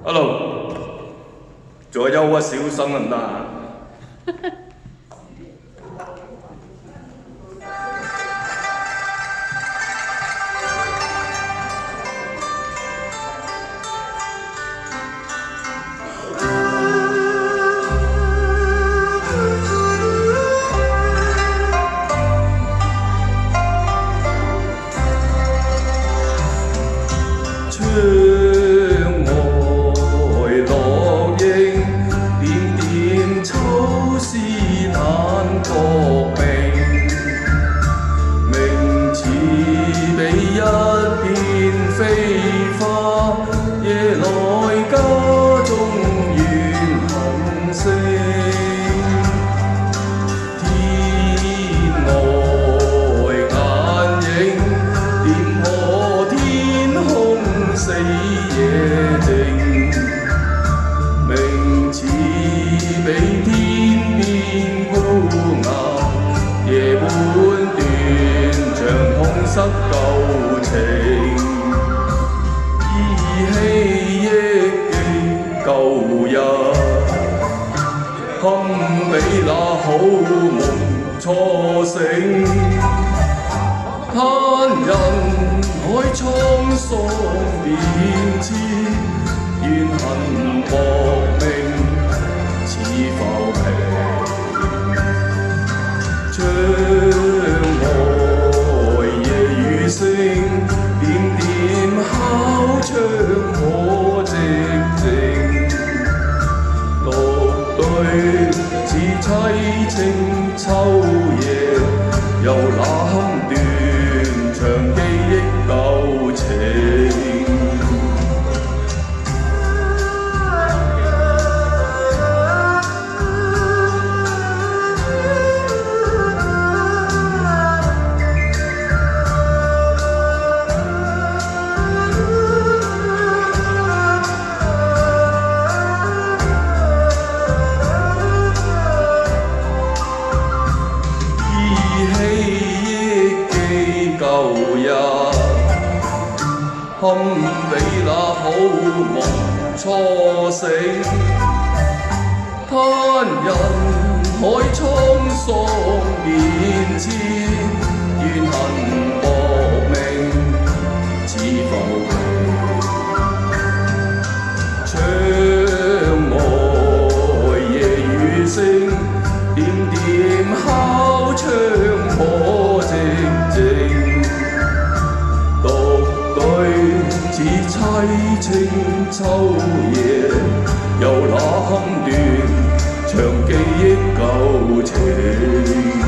Hello， 左右啊，小聲得唔得啊？失舊情，依稀憶記舊日，堪比那好夢初醒。嘆人海滄桑變遷，怨恨薄命似浮萍。聲點點敲窗可寂靜，獨對似凄清秋夜，又那堪斷長記憶舊情。堪比那好夢初醒，嘆人海滄桑變遷，怨恨薄命似浮萍。窗外夜雨聲，點點敲窗可寂靜。似凄清秋夜，又那堪斷長記憶舊情。